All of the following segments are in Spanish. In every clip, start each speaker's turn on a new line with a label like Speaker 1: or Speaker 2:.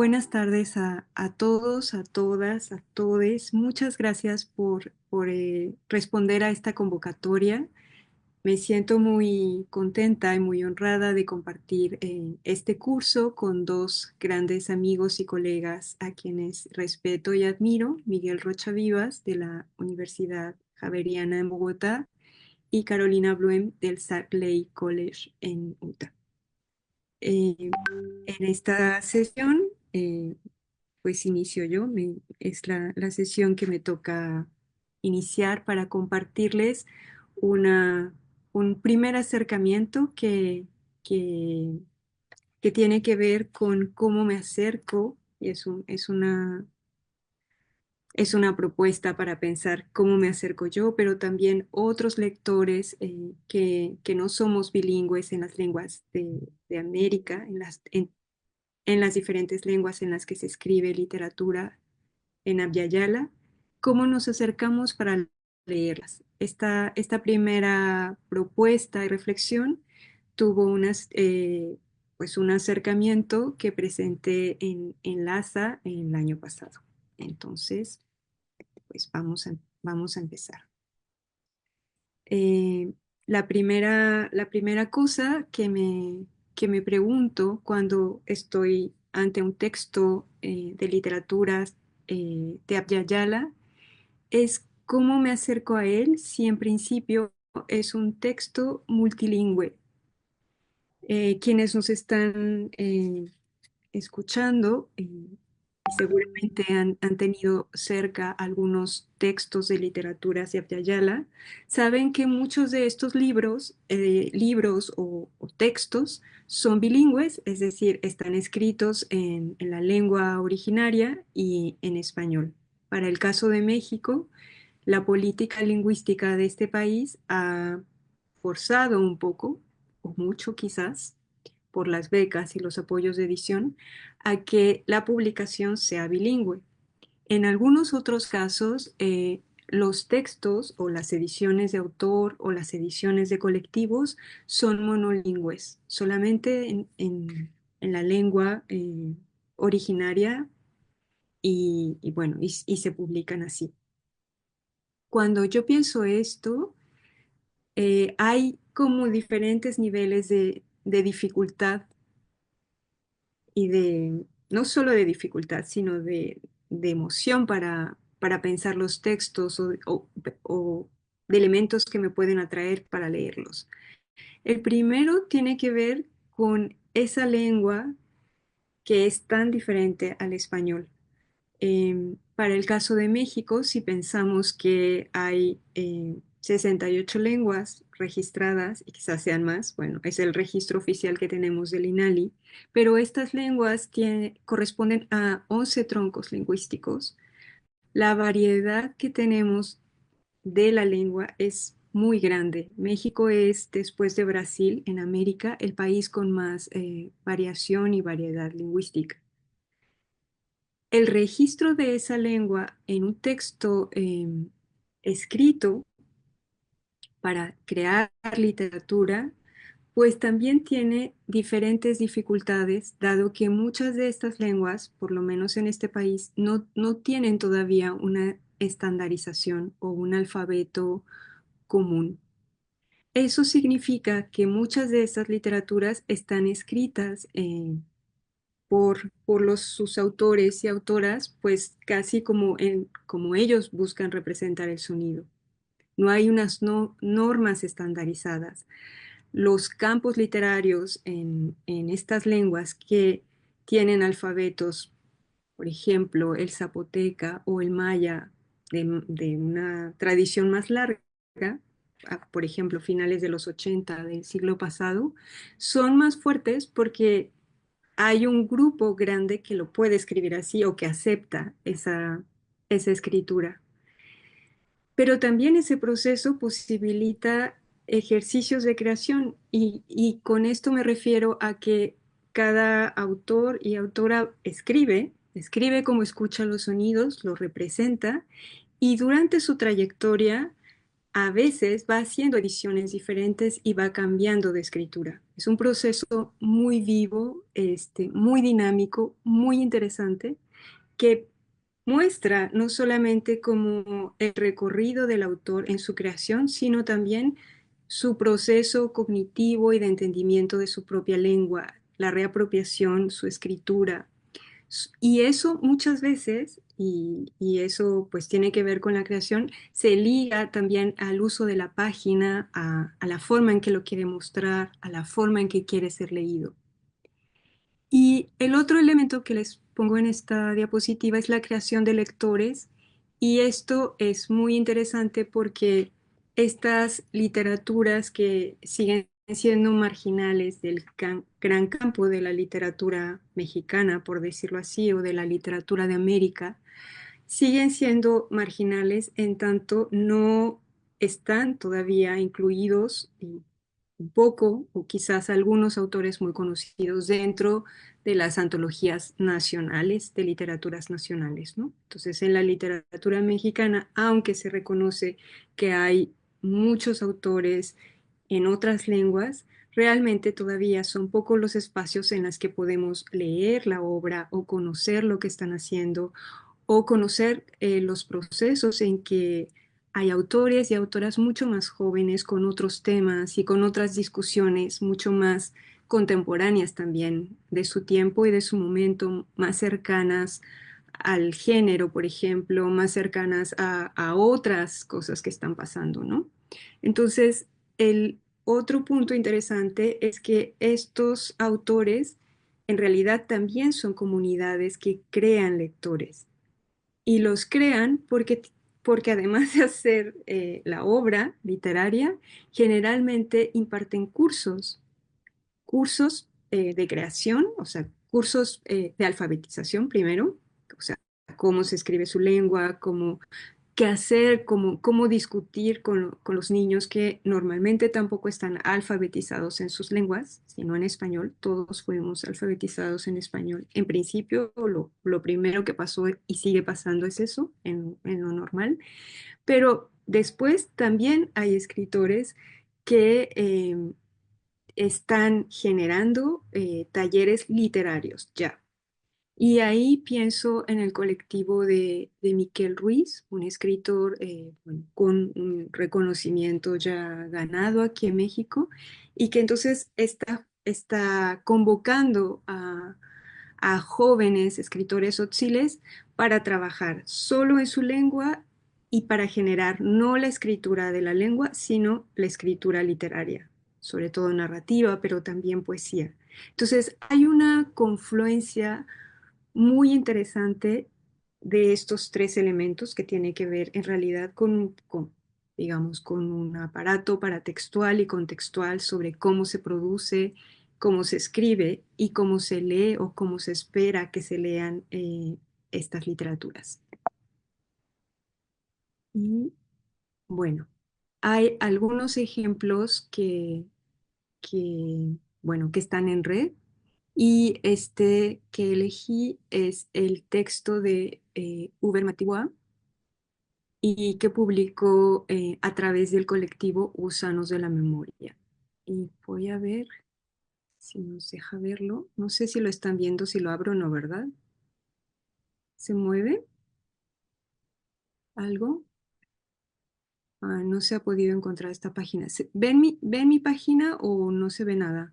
Speaker 1: Buenas tardes a todos, a todas, a todes. Muchas gracias por responder a esta convocatoria. Me siento muy contenta y muy honrada de compartir este curso con dos grandes amigos y colegas a quienes respeto y admiro, Miguel Rocha Vivas de la Universidad Javeriana en Bogotá y Carolina Blum del Salt Lake College en Utah. En esta sesión, eh, pues inicio yo. Es la sesión que me toca iniciar para compartirles una, un primer acercamiento que, que tiene que ver con cómo me acerco, y es una propuesta para pensar cómo me acerco yo, pero también otros lectores que no somos bilingües en las lenguas de América, en las diferentes lenguas en las que se escribe literatura en Abya, cómo nos acercamos para leerlas. Esta primera propuesta y reflexión tuvo pues un acercamiento que presenté en LASA el año pasado. Entonces, pues vamos a empezar. Eh, la primera cosa que me pregunto cuando estoy ante un texto de literatura de Abya es cómo me acerco a él si en principio es un texto multilingüe. Quienes nos están escuchando seguramente han tenido cerca algunos textos de literatura de Abya, saben que muchos de estos libros o textos son bilingües, es decir, están escritos en la lengua originaria y en español. Para el caso de México, la política lingüística de este país ha forzado un poco, o mucho quizás, por las becas y los apoyos de edición, a que la publicación sea bilingüe. En algunos otros casos, los textos o las ediciones de autor o las ediciones de colectivos son monolingües, solamente en la lengua originaria y se publican así. Cuando yo pienso esto, hay como diferentes niveles de dificultad y no solo de dificultad, sino de emoción para pensar los textos o de elementos que me pueden atraer para leerlos. El primero tiene que ver con esa lengua que es tan diferente al español. Para el caso de México, si pensamos que hay 68 lenguas registradas, y quizás sean más, bueno, es el registro oficial que tenemos del INALI, pero estas lenguas corresponden a 11 troncos lingüísticos. La variedad que tenemos de la lengua es muy grande. México es, después de Brasil, en América, el país con más variación y variedad lingüística. El registro de esa lengua en un texto escrito para crear literatura, pues también tiene diferentes dificultades, dado que muchas de estas lenguas, por lo menos en este país, no tienen todavía una estandarización o un alfabeto común. Eso significa que muchas de estas literaturas están escritas por sus autores y autoras, pues casi como ellos buscan representar el sonido. No hay unas normas estandarizadas. Los campos literarios en estas lenguas que tienen alfabetos, por ejemplo, el zapoteca o el maya de una tradición más larga, por ejemplo, finales de los 80 del siglo pasado, son más fuertes porque hay un grupo grande que lo puede escribir así o que acepta esa escritura. Pero también ese proceso posibilita ejercicios de creación y con esto me refiero a que cada autor y autora escribe como escucha los sonidos, los representa y durante su trayectoria a veces va haciendo ediciones diferentes y va cambiando de escritura. Es un proceso muy vivo, muy dinámico, muy interesante, que muestra no solamente como el recorrido del autor en su creación, sino también su proceso cognitivo y de entendimiento de su propia lengua, la reapropiación, su escritura. Y eso muchas veces, y eso pues tiene que ver con la creación, se liga también al uso de la página, a la forma en que lo quiere mostrar, a la forma en que quiere ser leído. Y el otro elemento que les pongo en esta diapositiva es la creación de lectores. Y esto es muy interesante porque estas literaturas que siguen siendo marginales del gran campo de la literatura mexicana, por decirlo así, o de la literatura de América, siguen siendo marginales en tanto no están todavía incluidos un poco, o quizás algunos autores muy conocidos dentro de las antologías nacionales, de literaturas nacionales, ¿no? Entonces, en la literatura mexicana, aunque se reconoce que hay muchos autores en otras lenguas, realmente todavía son pocos los espacios en los que podemos leer la obra o conocer lo que están haciendo o conocer los procesos en que hay autores y autoras mucho más jóvenes con otros temas y con otras discusiones mucho más contemporáneas también de su tiempo y de su momento, más cercanas al género, por ejemplo, más cercanas a otras cosas que están pasando, ¿no? Entonces, el otro punto interesante es que estos autores en realidad también son comunidades que crean lectores y los crean porque además de hacer la obra literaria, generalmente imparten cursos de creación, o sea, cursos de alfabetización primero, o sea, cómo se escribe su lengua, qué hacer, cómo discutir con los niños que normalmente tampoco están alfabetizados en sus lenguas, sino en español. Todos fuimos alfabetizados en español. En principio, lo primero que pasó y sigue pasando es eso, en lo normal. Pero después también hay escritores que están generando talleres literarios ya. Y ahí pienso en el colectivo de Miquel Ruiz, un escritor bueno, con un reconocimiento ya ganado aquí en México y que entonces está convocando a jóvenes escritores otziles para trabajar solo en su lengua y para generar no la escritura de la lengua, sino la escritura literaria, sobre todo narrativa, pero también poesía. Entonces hay una confluencia muy interesante de estos tres elementos que tiene que ver en realidad digamos, con un aparato paratextual y contextual sobre cómo se produce, cómo se escribe y cómo se lee o cómo se espera que se lean estas literaturas. Y bueno, hay algunos ejemplos bueno, que están en red. Y este que elegí es el texto de Uber Matiwa y que publicó a través del colectivo Gusanos de la Memoria. Y voy a ver si nos deja verlo. No sé si lo están viendo, si lo abro o no, ¿verdad? ¿Se mueve algo? Ah, no se ha podido encontrar esta página. ¿Ven mi página o no se ve nada?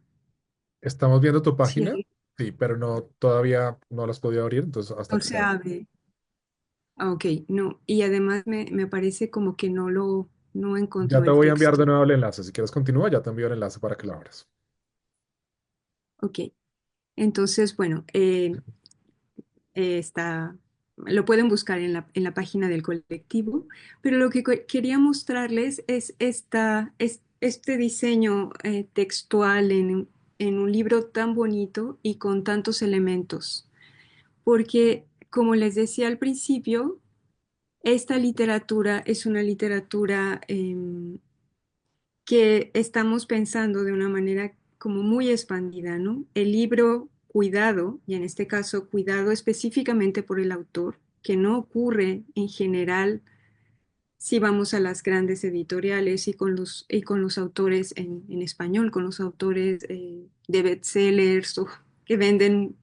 Speaker 2: Estamos viendo tu
Speaker 1: Sí,
Speaker 2: página, sí, pero no, todavía no la has podido abrir, entonces hasta
Speaker 1: no
Speaker 2: que
Speaker 1: se
Speaker 2: la abra.
Speaker 1: abre. Ah, ok, no. Y además me parece como que no
Speaker 2: Ya
Speaker 1: encontró
Speaker 2: te
Speaker 1: el
Speaker 2: voy a enviar
Speaker 1: texto.
Speaker 2: de nuevo el enlace. Si quieres continúa, ya te envío el enlace para que lo abras.
Speaker 1: Ok, entonces, bueno, lo pueden buscar en la página del colectivo, pero lo que quería mostrarles es este diseño textual en un libro tan bonito y con tantos elementos, porque como les decía al principio, esta literatura es una literatura que estamos pensando de una manera como muy expandida, ¿no? El libro cuidado, y en este caso cuidado específicamente por el autor, que no ocurre en general si vamos a las grandes editoriales y con los autores en español, con los autores de bestsellers o que venden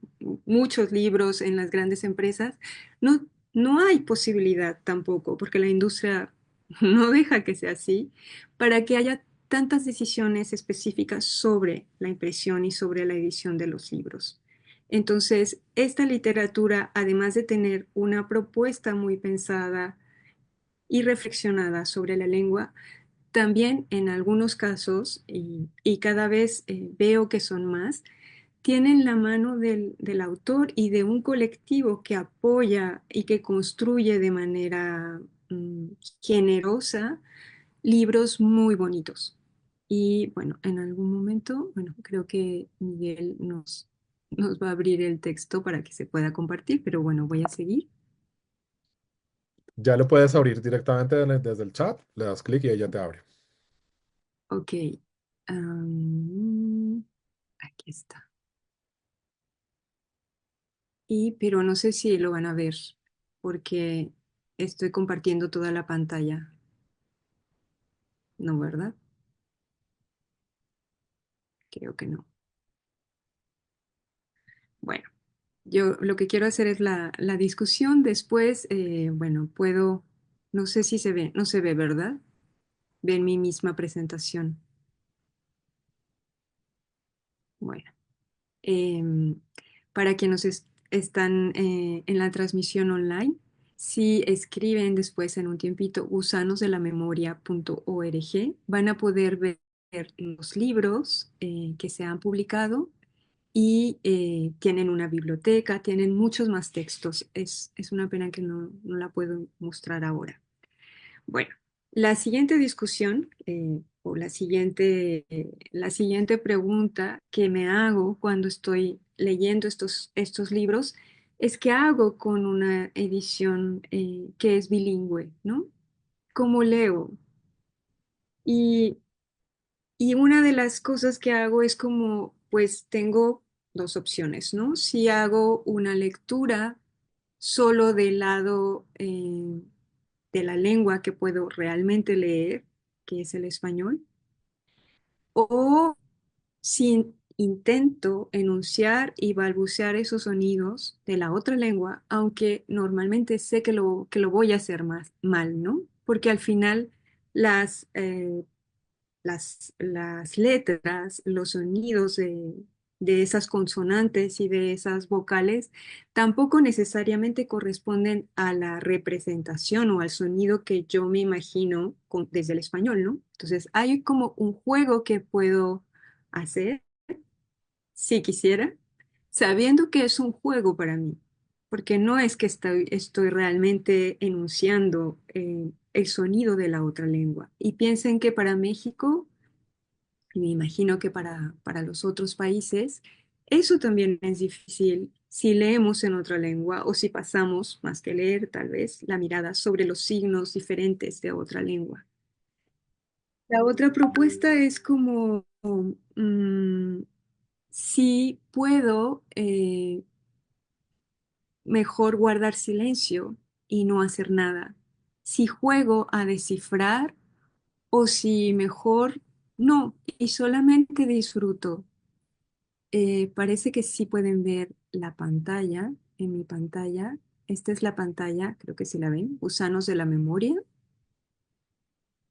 Speaker 1: muchos libros en las grandes empresas, no, no hay posibilidad tampoco, porque la industria no deja que sea así, para que haya tantas decisiones específicas sobre la impresión y sobre la edición de los libros. Entonces, esta literatura, además de tener una propuesta muy pensada, y reflexionada sobre la lengua, también en algunos casos, y cada vez veo que son más, tienen la mano del autor y de un colectivo que apoya y que construye de manera mm, generosa libros muy bonitos. Y bueno, en algún momento, bueno, creo que Miguel nos va a abrir el texto para que se pueda compartir, pero bueno, voy a seguir.
Speaker 2: Ya lo puedes abrir directamente desde el chat, le das clic y ella te abre.
Speaker 1: Ok. Am, aquí está. Pero no sé si lo van a ver porque estoy compartiendo toda la pantalla. No, ¿verdad? Creo que no. Bueno, yo lo que quiero hacer es la discusión. Después, bueno, puedo, no sé si se ve, no se ve, ¿verdad? Ven mi misma presentación. Bueno. em, para quienes están en la transmisión online, si escriben después en un tiempito gusanosdelamemoria.org, van a poder ver los libros que se han publicado y tienen una biblioteca, tienen muchos más textos. Es una pena que no la puedo mostrar ahora. Bueno, la siguiente discusión o la siguiente pregunta que me hago cuando estoy leyendo estos libros es qué hago con una edición que es bilingüe, ¿no? ¿Cómo leo? Y, y una de las cosas que hago es como, pues tengo dos opciones, ¿no? Si hago una lectura solo del lado de la lengua que puedo realmente leer, que es el español, o si intento enunciar y balbucear esos sonidos de la otra lengua, aunque normalmente sé que lo voy a hacer más mal, ¿no? Porque al final las, eh, las letras, los sonidos de esas consonantes y de esas vocales tampoco necesariamente corresponden a la representación o al sonido que yo me imagino desde el español, ¿no? Entonces hay como un juego que puedo hacer, si quisiera, sabiendo que es un juego para mí, porque no es que estoy realmente enunciando el sonido de la otra lengua. Y piensen que para México y me imagino que para los otros países, eso también es difícil si leemos en otra lengua o si pasamos, más que leer, tal vez, la mirada sobre los signos diferentes de otra lengua. La otra propuesta es como mm, si puedo mejor guardar silencio y no hacer nada. Si juego a descifrar o si mejor no y solamente disfruto. Parece que sí pueden ver la pantalla, en mi pantalla. Esta es la pantalla, creo que sí la ven, Gusanos de la Memoria.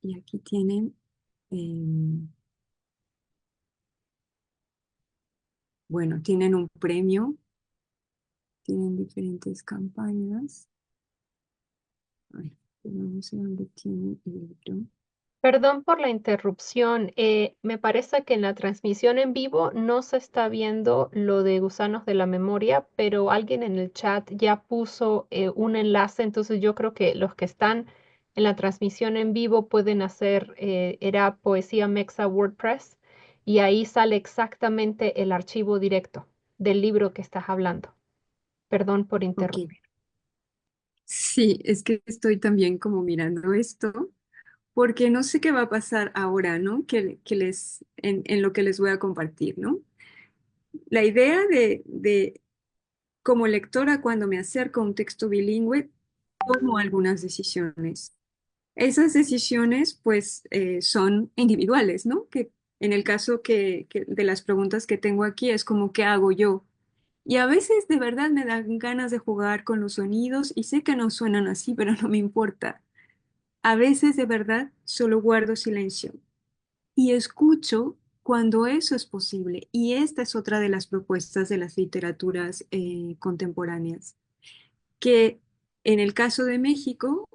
Speaker 1: Y aquí tienen, bueno, tienen un premio, tienen diferentes campañas. Ay, pero no sé dónde tiene el libro.
Speaker 3: Perdón por la interrupción. Me parece que en la transmisión en vivo no se está viendo lo de Gusanos de la Memoria, pero alguien en el chat ya puso un enlace, entonces yo creo que los que están en la transmisión en vivo pueden hacer, era Poesía Mexa WordPress, y ahí sale exactamente el archivo directo del libro que estás hablando. Perdón por
Speaker 1: Ok,
Speaker 3: interrumpir.
Speaker 1: sí, es que estoy también como mirando esto, porque no sé qué va a pasar ahora, ¿no? En lo que les voy a compartir, ¿no? La idea como lectora, cuando me acerco a un texto bilingüe, tomo algunas decisiones. esas decisiones pues son individuales, ¿no? Que en el caso de las preguntas que tengo aquí es como, ¿qué hago yo? Y a veces de verdad me dan ganas de jugar con los sonidos y sé que no suenan así, pero no me importa. A veces de verdad solo guardo silencio y escucho cuando eso es posible. Y esta es otra de las propuestas de las literaturas contemporáneas, que en el caso de México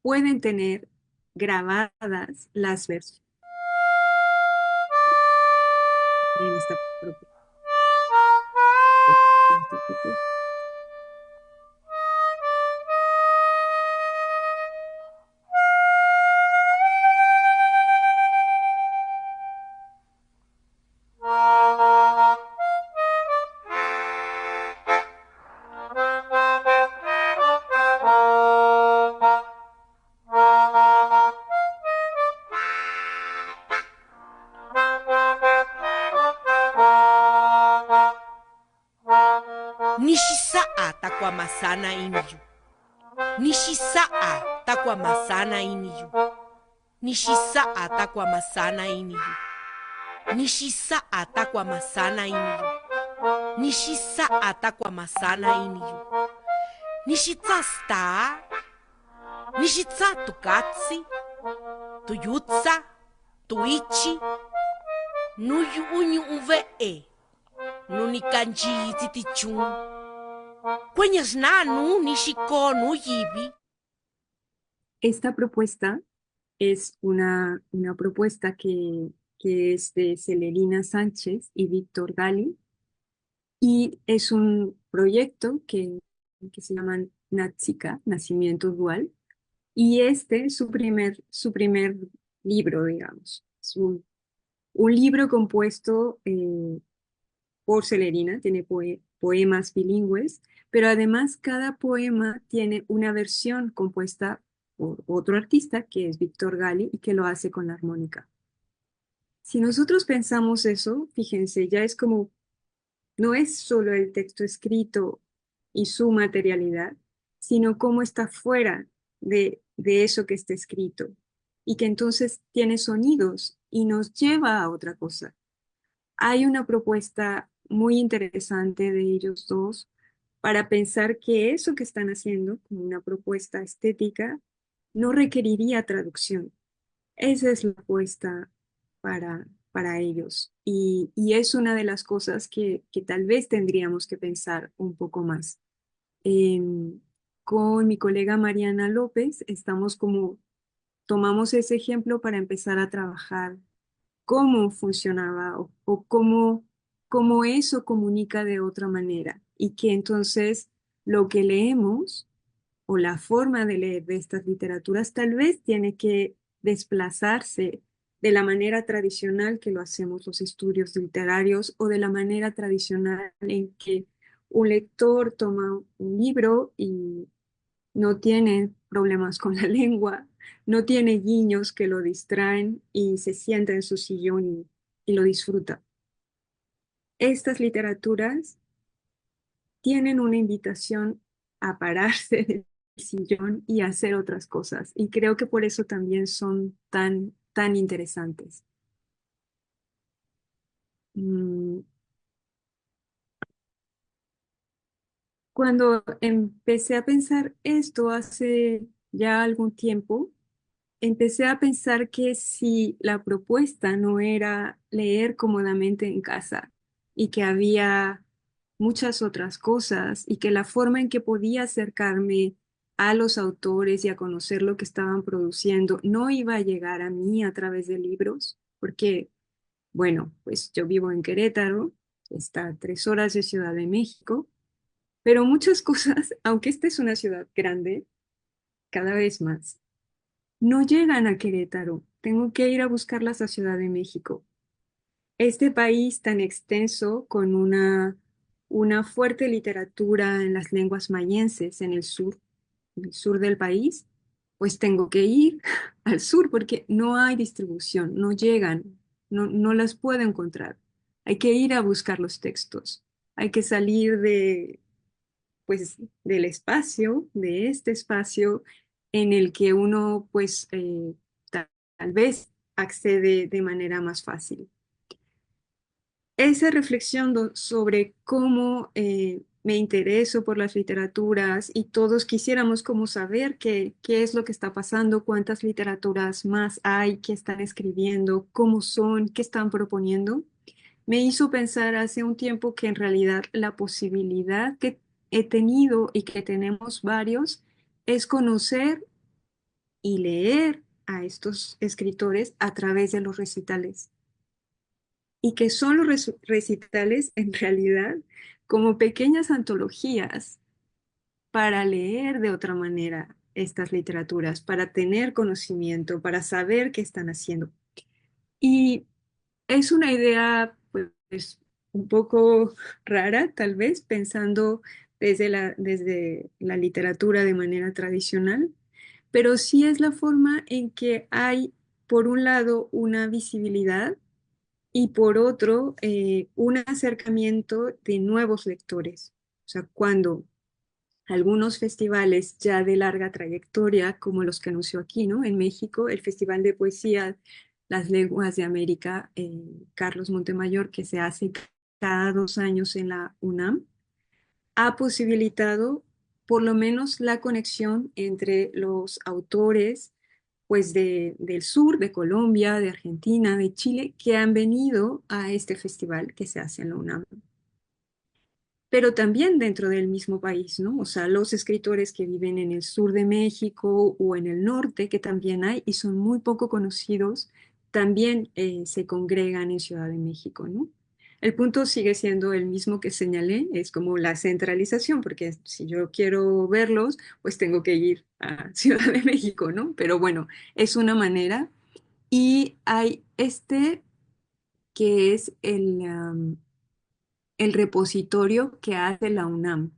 Speaker 1: pueden tener grabadas las versiones en esta propuesta.
Speaker 4: Nishisaa takwa masana iniyu. Nishisaa takwa masana iniyu. Nishisaa takwa masana iniyu. Nishisaa takwa masana iniyu. Nishisaa takwa masana iniyu. Nishitsasta. Nishitsa tukatsi. Tuyutsa. Tuichi. Nuyu unyu uve. Nunikanji titichun. Cueñas nanu nishikonu yibi.
Speaker 1: Esta propuesta es una propuesta que es de Celerina Sánchez y Víctor Gali y es un proyecto que se llama Natsika, Nacimiento Dual, y este es su primer libro, digamos. Es un libro compuesto por Celerina, tiene poemas bilingües, pero además cada poema tiene una versión compuesta por otro artista, que es Víctor Gali, y que lo hace con la armónica. Si nosotros pensamos eso, fíjense, ya es como, no es solo el texto escrito y su materialidad, sino cómo está fuera de eso que está escrito, y que entonces tiene sonidos y nos lleva a otra cosa. Hay una propuesta muy interesante de ellos dos para pensar que eso que están haciendo, como una propuesta estética, no requeriría traducción. Esa es la apuesta para ellos. Y es una de las cosas que tal vez tendríamos que pensar un poco más. Em, con mi colega Mariana López, estamos como, tomamos ese ejemplo para empezar a trabajar cómo funcionaba o cómo eso comunica de otra manera y que entonces lo que leemos o la forma de leer de estas literaturas tal vez tiene que desplazarse de la manera tradicional que lo hacemos los estudios literarios o de la manera tradicional en que un lector toma un libro y no tiene problemas con la lengua, no tiene guiños que lo distraen y se sienta en su sillón y lo disfruta. Estas literaturas tienen una invitación a pararse del sillón y a hacer otras cosas. Y creo que por eso también son tan interesantes. Mm, Cuando empecé a pensar esto hace ya algún tiempo, empecé a pensar que si la propuesta no era leer cómodamente en casa y que había muchas otras cosas y que la forma en que podía acercarme a los autores y a conocer lo que estaban produciendo no iba a llegar a mí a través de libros, porque, bueno, pues yo vivo en Querétaro, está a 3 horas de Ciudad de México, pero muchas cosas, aunque esta es una ciudad grande, cada vez más no llegan a Querétaro. Tengo que ir a buscarlas a Ciudad de México. Este país tan extenso, con una fuerte literatura en las lenguas mayenses en el sur del país, pues tengo que ir al sur porque no hay distribución, no llegan, no las puedo encontrar. Hay que ir a buscar los textos. Hay que salir pues, del espacio, de este espacio, en el que uno pues tal vez accede de manera más fácil. Esa reflexión sobre cómo me intereso por las literaturas y todos quisiéramos como saber qué es lo que está pasando, cuántas literaturas más hay, qué están escribiendo, cómo son, qué están proponiendo, me hizo pensar hace un tiempo que en realidad la posibilidad que he tenido y que tenemos varios es conocer y leer a estos escritores a través de los recitales. Y que son los recitales en realidad como pequeñas antologías para leer de otra manera estas literaturas, para tener conocimiento, para saber qué están haciendo. Y es una idea, pues, un poco rara, tal vez, pensando desde la literatura de manera tradicional, pero sí es la forma en que hay, por un lado, una visibilidad y por otro, un acercamiento de nuevos lectores. O sea, cuando algunos festivales ya de larga trayectoria, como los que anunció aquí, ¿no? En México, el Festival de Poesía Las Lenguas de América, Carlos Montemayor, que se hace cada 2 años en la UNAM, ha posibilitado por lo menos la conexión entre los autores pues del sur, de Colombia, de Argentina, de Chile, que han venido a este festival que se hace en la UNAM. Pero también dentro del mismo país, ¿no? O sea, los escritores que viven en el sur de México o en el norte, que también hay y son muy poco conocidos, también se congregan en Ciudad de México, ¿no? El punto sigue siendo el mismo que señalé, es como la centralización, porque si yo quiero verlos, pues tengo que ir a Ciudad de México, ¿no? Pero bueno, es una manera. Y hay que es el repositorio que hace la UNAM.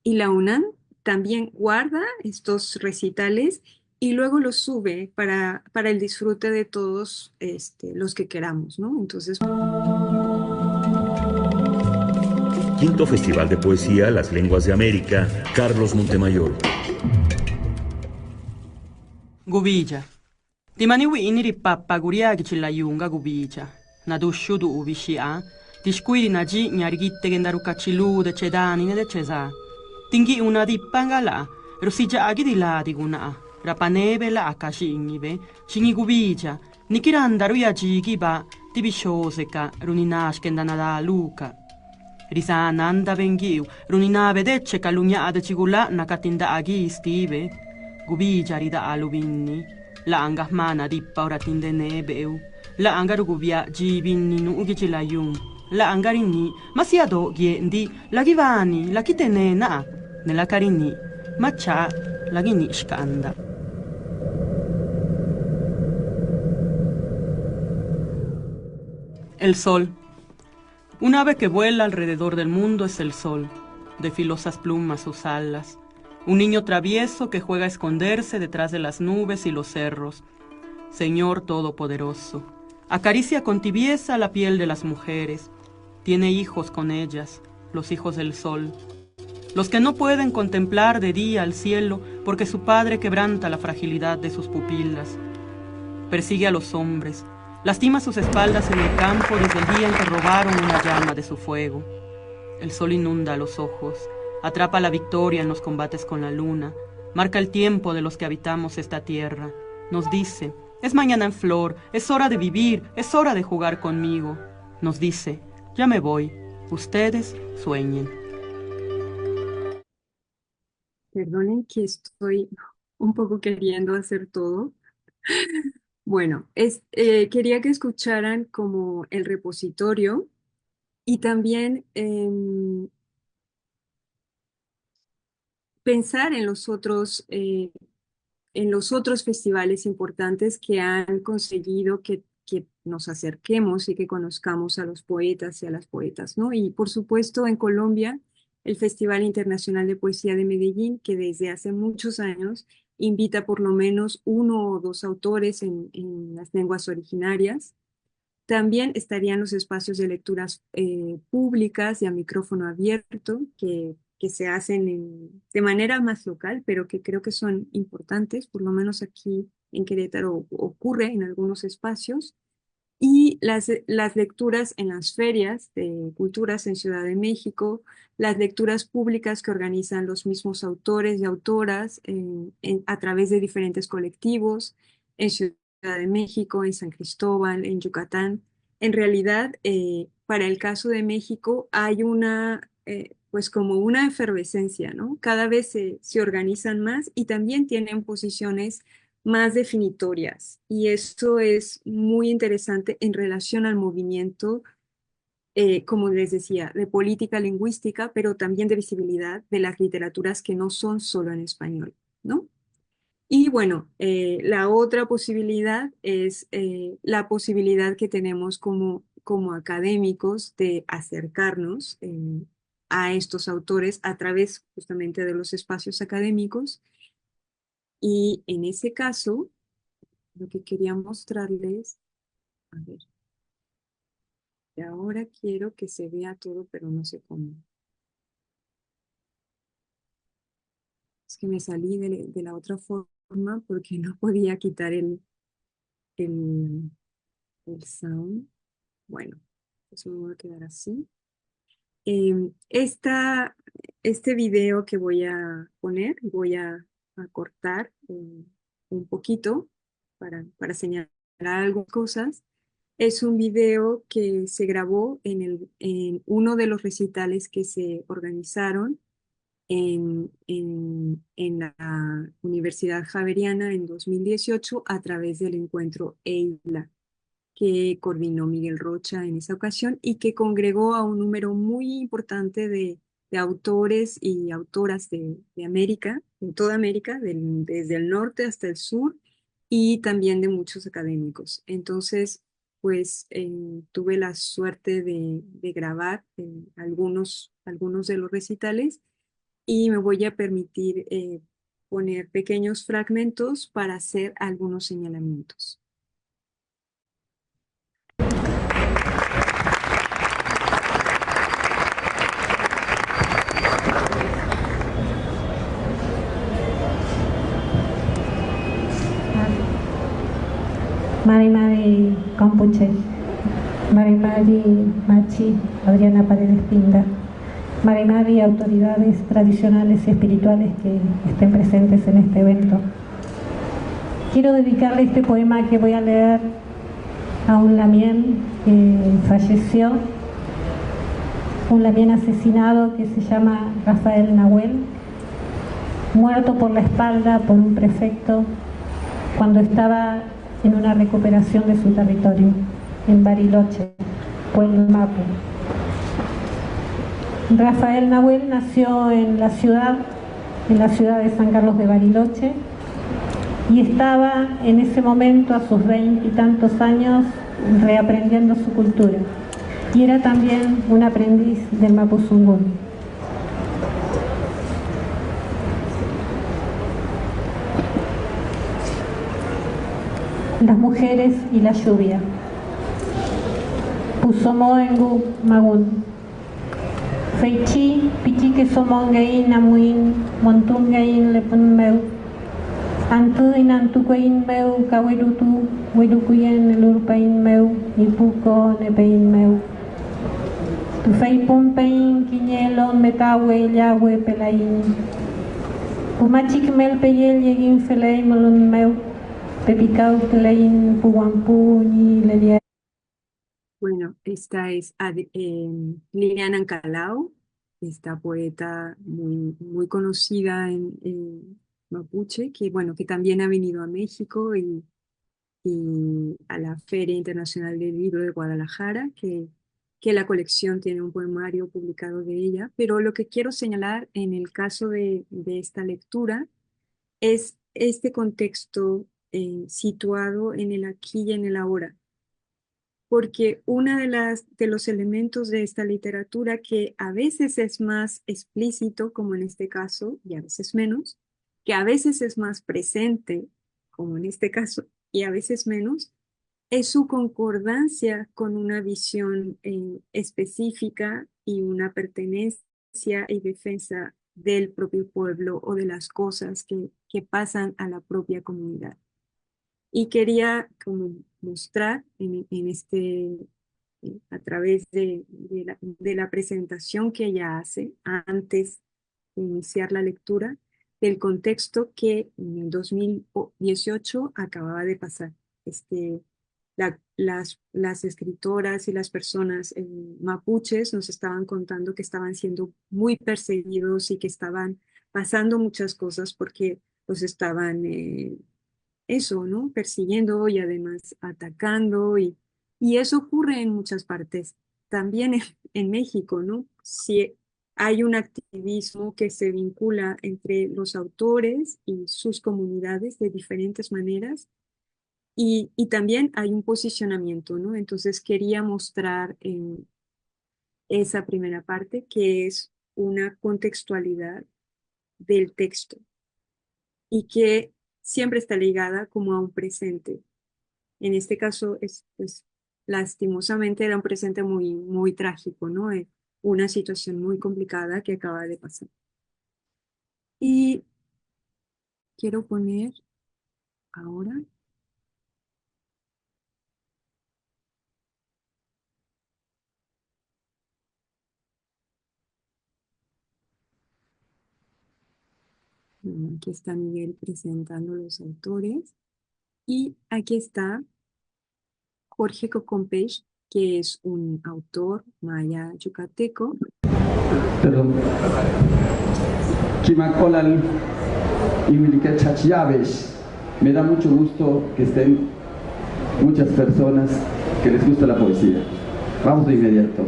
Speaker 1: Y la UNAM también guarda estos recitales y luego los sube para el disfrute de todos los que queramos, ¿no? Entonces,
Speaker 5: Quinto Festival de Poesía Las Lenguas de América, Carlos Montemayor.
Speaker 6: Gubija. Timani wini ripappa guriagi chilla yunga gubija. Nadushu du uvishi a. Tishquiri naji nyargitte gendaruka chilude cedani ne de cesa. Tingi una dippangala. Rusija agi di la di guna. Rapanebe la akashinive. Shingi gubija. Nikirandaru yajigi ba. Tibishoseka. Runinashkendanada luka. Risana anda vengiu. Runinave decce calunniade cigula nakatinda agi stive. Gubija rida aluvinni. La angah mana dippa ora tinde nebeu. La angaru gubia jibinni nu ugici la yung. La angarini masiado giendi la givani la kitene na. Nella carini macha la gini shkanda. El sol. Un ave que vuela alrededor del mundo es el sol. De filosas plumas sus alas. Un niño travieso que juega a esconderse detrás de las nubes y los cerros. Señor Todopoderoso, acaricia con tibieza la piel de las mujeres. Tiene hijos con ellas, los hijos del sol. Los que no pueden contemplar de día al cielo porque su padre quebranta la fragilidad de sus pupilas. Persigue a los hombres, lastima sus espaldas en el campo desde el día en que robaron una llama de su fuego. El sol inunda los ojos. Atrapa la victoria en los combates con la luna, marca el tiempo de los que habitamos esta tierra. Nos dice, es mañana en flor, es hora de vivir, es hora de jugar conmigo. Nos dice, ya me voy, ustedes sueñen.
Speaker 1: perdonen que estoy un poco queriendo hacer todo. Bueno, quería que escucharan como el repositorio y también pensar en los otros festivales importantes que han conseguido que nos acerquemos y que conozcamos a los poetas y a las poetas, ¿no? Y por supuesto en Colombia, el Festival Internacional de Poesía de Medellín, que desde hace muchos años invita por lo menos 1 o 2 autores en las lenguas originarias. También estarían los espacios de lecturas públicas y a micrófono abierto, que que se hacen de manera más local, pero que creo que son importantes, por lo menos aquí en Querétaro ocurre en algunos espacios, y las lecturas en las ferias de culturas en Ciudad de México, las lecturas públicas que organizan los mismos autores y autoras a través de diferentes colectivos en Ciudad de México, en San Cristóbal, en Yucatán. En realidad, para el caso de México hay pues como una efervescencia, ¿no? Cada vez se organizan más y también tienen posiciones más definitorias. Y esto es muy interesante en relación al movimiento, como les decía, de política lingüística, pero también de visibilidad de las literaturas que no son solo en español, ¿no? Y bueno, la otra posibilidad es la posibilidad que tenemos como académicos de acercarnos a estos autores a través justamente de los espacios académicos. Y en ese caso, lo que quería mostrarles, a ver, y ahora quiero que se vea todo, pero no sé cómo. Es que me salí de la otra forma porque no podía quitar el, el sound. Bueno, pues me voy a quedar así. Este video que voy a poner, a cortar un poquito para señalar algunas cosas. Es un video que se grabó en uno de los recitales que se organizaron en la Universidad Javeriana en 2018 a través del encuentro EILA, que coordinó Miguel Rocha en esa ocasión y que congregó a un número muy importante de autores y autoras de América, de toda América, desde el norte hasta el sur, y también de muchos académicos. Entonces, pues tuve la suerte de grabar algunos de los recitales y me voy a permitir poner pequeños fragmentos para hacer algunos señalamientos.
Speaker 7: Mari Mari Compuche, Mari Mari Machi, Adriana Paredes Pinda, Mari Mari autoridades tradicionales y espirituales que estén presentes en este evento. Quiero dedicarle este poema que voy a leer a un lamien que falleció, un lamien asesinado que se llama Rafael Nahuel, muerto por la espalda por un prefecto cuando estaba en una recuperación de su territorio, en Bariloche, pueblo Mapu. Rafael Nahuel nació en la ciudad de San Carlos de Bariloche, y estaba en ese momento, a sus 20 y tantos años, reaprendiendo su cultura. Y era también un aprendiz del Mapuzungún. Las mujeres y la lluvia. Pusomoengu Magun. Feichi, pichique somongein amuin, montungein lepunmeu. Antuin antukoin meu, kawerutu, werukuyen elurpain meu, nipuko nepein meu. Tufei pompein, kiñelon metawe, llahue pelain. Pumachik mel peyel yegin felei molun meu.
Speaker 1: Bueno, esta es Liliana Ancalao, esta poeta muy conocida en mapuche, que también ha venido a México y a la Feria Internacional del Libro de Guadalajara, que la colección tiene un poemario publicado de ella. Pero lo que quiero señalar en el caso de esta lectura es este contexto situado en el aquí y en el ahora, porque uno de los elementos de esta literatura que a veces es más explícito, como en este caso, y a veces menos, que a veces es más presente, como en este caso, y a veces menos, es su concordancia con una visión específica y una pertenencia y defensa del propio pueblo o de las cosas que pasan a la propia comunidad. Y quería como mostrar a través de la presentación que ella hace antes de iniciar la lectura, del contexto que en el 2018 acababa de pasar. Las escritoras y las personas mapuches nos estaban contando que estaban siendo muy perseguidos y que estaban pasando muchas cosas porque los estaban eso, ¿no? Persiguiendo y además atacando y eso ocurre en muchas partes, también en México, ¿no? Si hay un activismo que se vincula entre los autores y sus comunidades de diferentes maneras y también hay un posicionamiento, ¿no? Entonces quería mostrar en esa primera parte que es una contextualidad del texto y que siempre está ligada como a un presente. En este caso, pues, lastimosamente era un presente muy, muy trágico, ¿no? Una situación muy complicada que acaba de pasar. Y quiero poner ahora, bueno, aquí está Miguel presentando los autores, y aquí está Jorge Cocompech, que es un autor maya yucateco.
Speaker 8: Perdón. Chimacolal y Chachiaves. Me da mucho gusto que estén muchas personas que les gusta la poesía. Vamos de inmediato.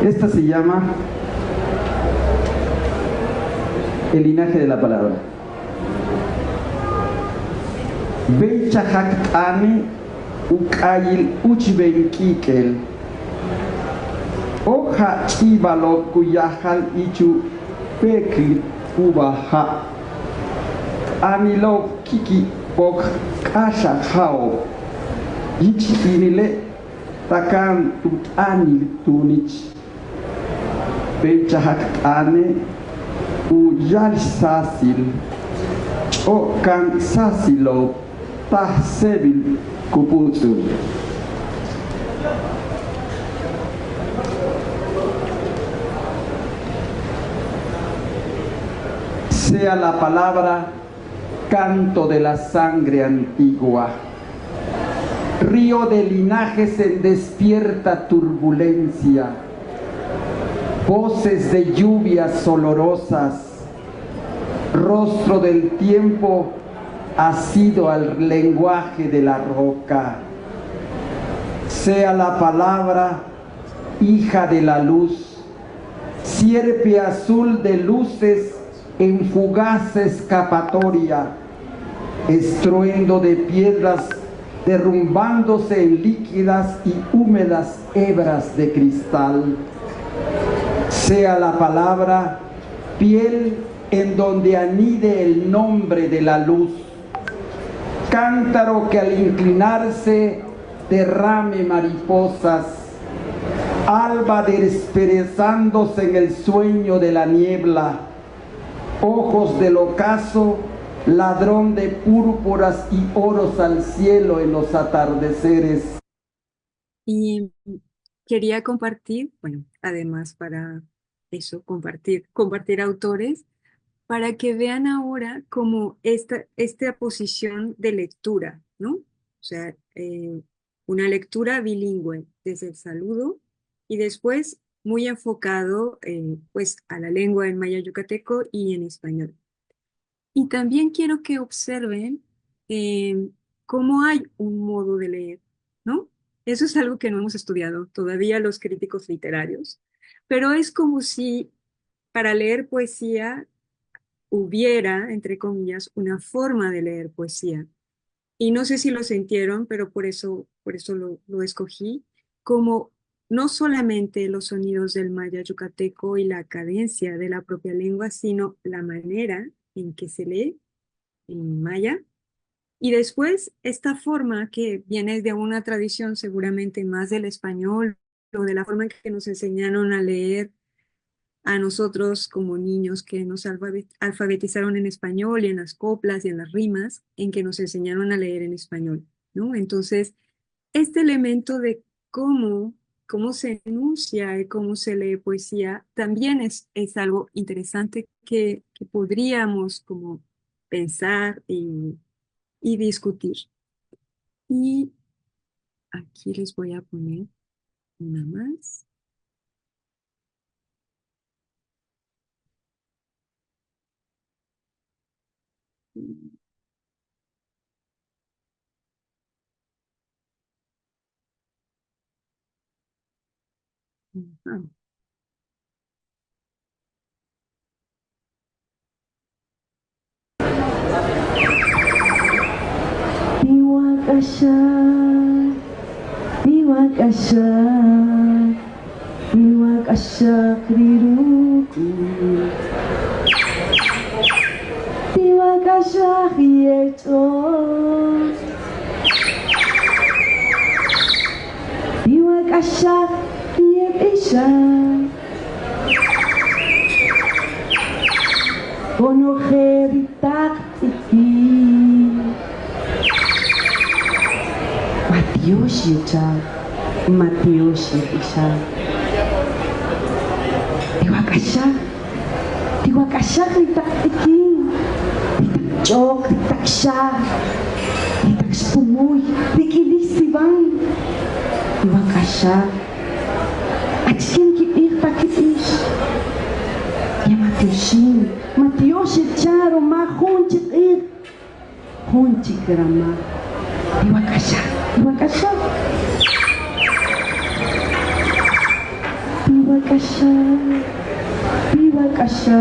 Speaker 8: Esta se llama El linaje de la palabra. Beichahak ane ukayil uchbenkikel. Oja chibalo kuyahal ichu pekli ubaha. Anilo kiki ok kasha hao. Ichi inile takan tut anil tunich. Beichahak ane uyal sasil. O kan sasilo tahsebil kuputsu. Sea la palabra canto de la sangre antigua, río de linajes en despierta turbulencia, voces de lluvias olorosas, rostro del tiempo asido al lenguaje de la roca. Sea la palabra hija de la luz, sierpe azul de luces en fugaz escapatoria, estruendo de piedras derrumbándose en líquidas y húmedas hebras de cristal. Sea la palabra piel en donde anide el nombre de la luz, cántaro que al inclinarse derrame mariposas, alba desperezándose en el sueño de la niebla, ojos del ocaso, ladrón de púrpuras y oros al cielo en los atardeceres.
Speaker 1: Y quería compartir, bueno, además para eso, compartir autores, para que vean ahora como esta posición de lectura, ¿no? O sea, una lectura bilingüe desde el saludo y después muy enfocado pues a la lengua en maya yucateco y en español. Y también quiero que observen cómo hay un modo de leer, ¿no? Eso es algo que no hemos estudiado todavía los críticos literarios, pero es como si para leer poesía hubiera, entre comillas, una forma de leer poesía. Y no sé si lo sintieron, pero por eso lo escogí, como no solamente los sonidos del maya yucateco y la cadencia de la propia lengua, sino la manera en que se lee en maya. Y después esta forma que viene de una tradición seguramente más del español o de la forma en que nos enseñaron a leer a nosotros como niños que nos alfabetizaron en español y en las coplas y en las rimas, en que nos enseñaron a leer en español, ¿no? Entonces, este elemento de cómo se enuncia y cómo se lee poesía también es algo interesante que podríamos como pensar y discutir. Y aquí les voy a poner una más. Ajá.
Speaker 9: Iwakasha, Iwakasha, Iwakasha kriruku, Iwakasha hieto, Iwakasha hiekisha, Onoheritak tiki. Matioshi cha, Matioshi isha. Tiwakasha ritak ikin, ritak chok, ritak sha, ritak spumuy, rikilisivan. Tiwakasha, atskin kitir takitish. Ya Matioshi charo ma hunchik ir, hunchik grama. Tiwakasha, Tiwakasha, Tiwakasha, Tiwakasha,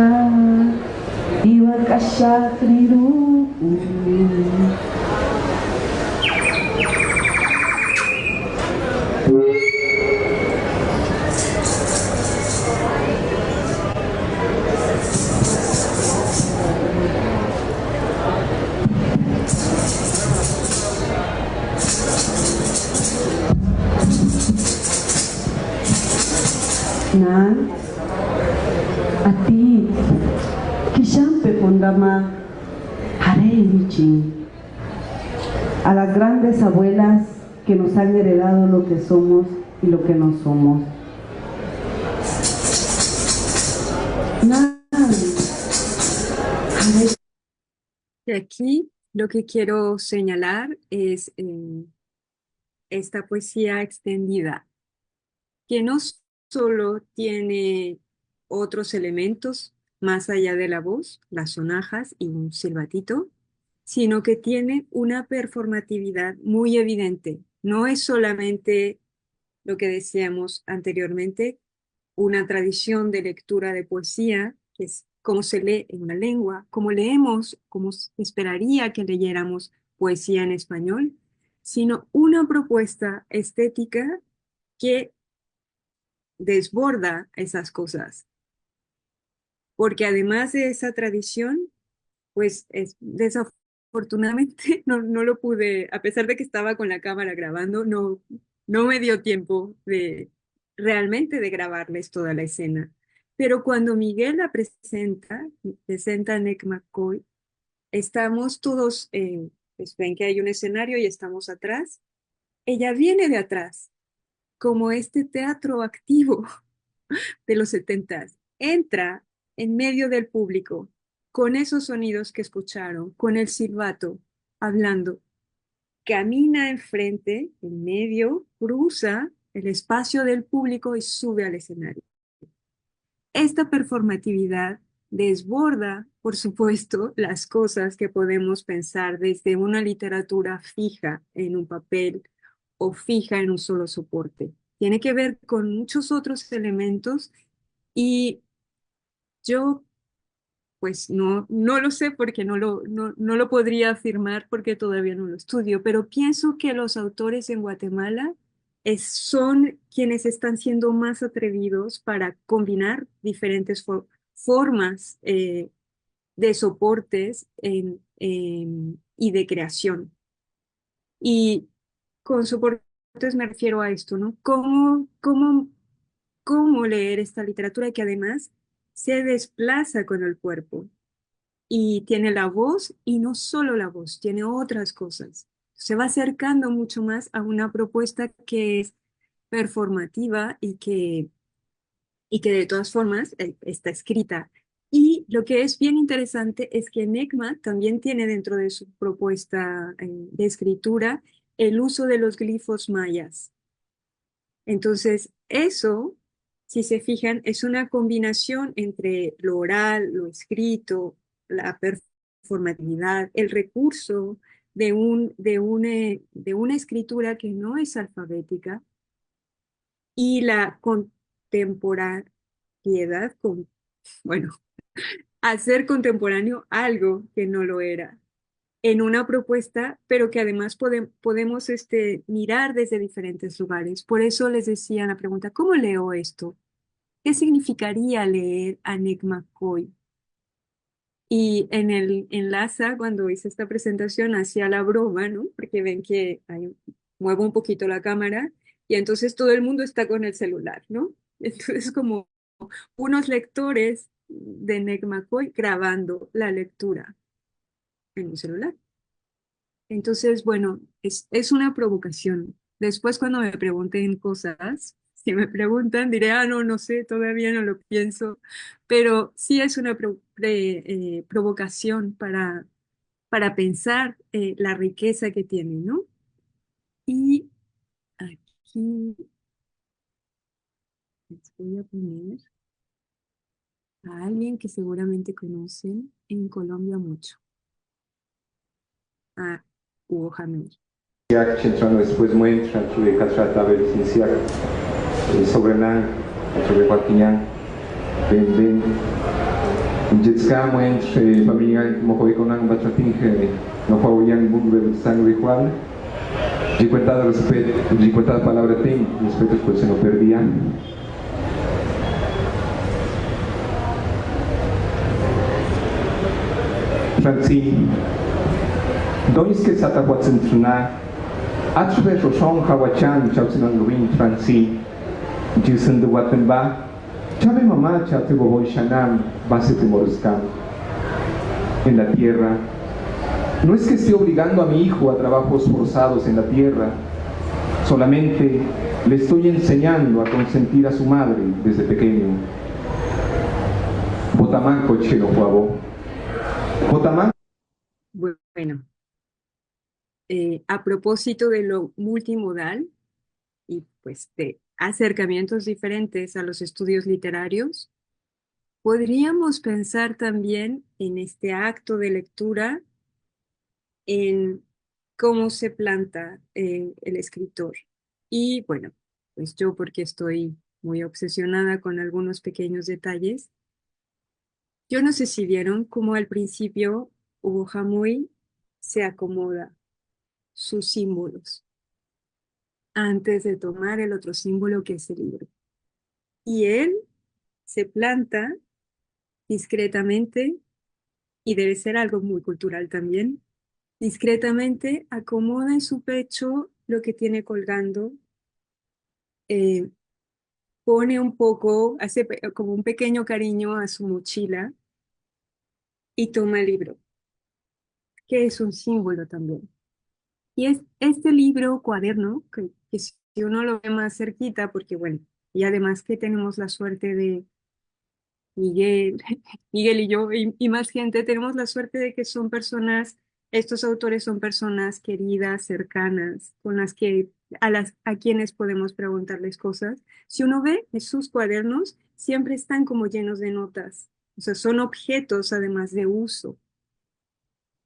Speaker 9: Tiwakasha triruku. Nan, ati, kishampe pondama, harei vichin. A las grandes abuelas que nos han heredado lo que somos y lo que no somos. Nan, harei.
Speaker 1: Y aquí lo que quiero señalar es esta poesía extendida, que no solo tiene otros elementos más allá de la voz, las sonajas y un silbatito, sino que tiene una performatividad muy evidente. No es solamente lo que decíamos anteriormente, una tradición de lectura de poesía, que es cómo se lee en una lengua, cómo leemos, cómo se esperaría que leyéramos poesía en español, sino una propuesta estética que desborda esas cosas. Porque además de esa tradición, pues desafortunadamente no lo pude, a pesar de que estaba con la cámara grabando, no me dio tiempo realmente de grabarles toda la escena. Pero cuando Miguel la presenta a Nick McCoy, estamos todos, pues ven que hay un escenario y estamos atrás. Ella viene de atrás, como este teatro activo de los 70s. Entra en medio del público, con esos sonidos que escucharon, con el silbato, hablando. Camina enfrente, en medio, cruza el espacio del público y sube al escenario. Esta performatividad desborda, por supuesto, las cosas que podemos pensar desde una literatura fija en un papel o fija en un solo soporte. Tiene que ver con muchos otros elementos y yo pues no lo sé porque no lo podría afirmar porque todavía no lo estudio, pero pienso que los autores en Guatemala son quienes están siendo más atrevidos para combinar diferentes formas de soportes y de creación. Y con soportes me refiero a esto, ¿no? ¿Cómo leer esta literatura que además se desplaza con el cuerpo y tiene la voz y no solo la voz, tiene otras cosas. Se va acercando mucho más a una propuesta que es performativa y que de todas formas está escrita. Y lo que es bien interesante es que Enigma también tiene dentro de su propuesta de escritura el uso de los glifos mayas. Entonces, eso, si se fijan, es una combinación entre lo oral, lo escrito, la performatividad, el recurso de una escritura que no es alfabética y la contemporaneidad con, bueno, hacer contemporáneo algo que no lo era en una propuesta, pero que además podemos mirar desde diferentes lugares. Por eso les decía la pregunta, ¿cómo leo esto? ¿Qué significaría leer a Necmacoy? Y en el enlaza, cuando hice esta presentación, hacía la broma, ¿no? Porque ven que muevo un poquito la cámara y entonces todo el mundo está con el celular, ¿no? Entonces como unos lectores de Necmacoy grabando la lectura en un celular. Entonces, bueno, es una provocación. Después cuando me pregunten cosas, si me preguntan, diré, no, no sé, todavía no lo pienso, pero sí es una provocación para pensar la riqueza que tiene, ¿no? Y aquí les voy a poner a alguien que seguramente conocen en Colombia mucho, a Hugo Jamil.
Speaker 10: Centrando después muestra sobre Catrata Licenciar sobre Nan, sobre Joaquín, Ben, Jetska muestra familia Mojoy con Nan Batratinge, no fue yang Bungre Sangre Juan, de cuenta respeto, de cuenta palabra tem, respeto pues se no perdía. Francine, dois que sata Watsentruna, Atsuve Roshon Hawachan, Chausinan Ruin, Francine, Jusen de Watenba, Chave Mamá, Chate Boboy Shanam, Base Temoroscam. En la tierra, no es que esté obligando a mi hijo a trabajos forzados en la tierra, solamente le estoy enseñando a consentir a su madre desde pequeño. Botamanco Chelo Juabo. Botamanco.
Speaker 1: Bueno. A propósito de lo multimodal y pues de acercamientos diferentes a los estudios literarios, podríamos pensar también en este acto de lectura, en cómo se planta el escritor. Y bueno, pues yo porque estoy muy obsesionada con algunos pequeños detalles, yo no sé si vieron cómo al principio Hugo Jamuy se acomoda sus símbolos antes de tomar el otro símbolo que es el libro. Y él se planta discretamente, y debe ser algo muy cultural también, discretamente acomoda en su pecho lo que tiene colgando, eh, pone un poco, hace como un pequeño cariño a su mochila y toma el libro, que es un símbolo también. Y es este libro, cuaderno, que si uno lo ve más cerquita, porque bueno, y además que tenemos la suerte de Miguel, Miguel y yo, y más gente, tenemos la suerte de que son personas, estos autores son personas queridas, cercanas, con las que, a quienes podemos preguntarles cosas. Si uno ve sus cuadernos, siempre están como llenos de notas, o sea, son objetos además de uso.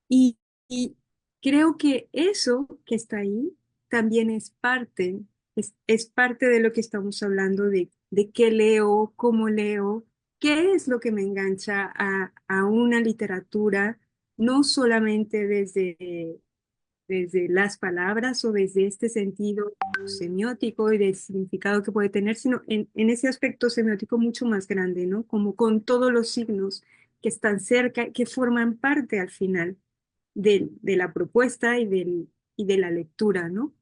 Speaker 1: Y creo que eso que está ahí también es parte de lo que estamos hablando de qué leo, cómo leo, qué es lo que me engancha a una literatura, no solamente desde las palabras o desde este sentido semiótico y del significado que puede tener, sino en ese aspecto semiótico mucho más grande, ¿no? Como con todos los signos que están cerca, que forman parte al final de la propuesta y de la lectura, ¿no?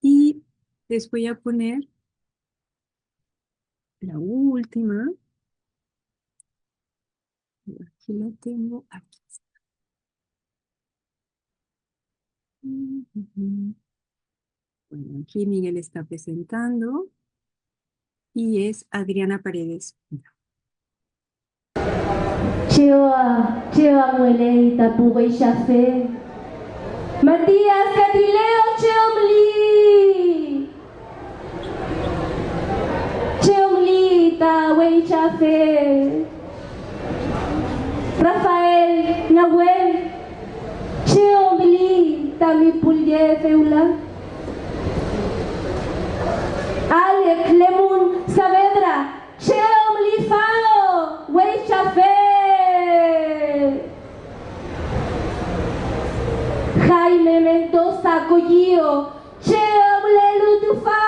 Speaker 1: Y les voy a poner la última, Aquí la tengo, aquí está. Bueno, aquí Miguel está presentando y es Adriana Paredes.
Speaker 11: Chewa muele tapuga y chafé. Matías Catrileo Cheomli. Cheomli tawe chafé. Rafael Nahuel. Cheomli tami pulye feula. Alec Lemun Saavedra. Cheomli fao. Wey chafé. Jaime Mendoza Collío, Cheomle Lutufa,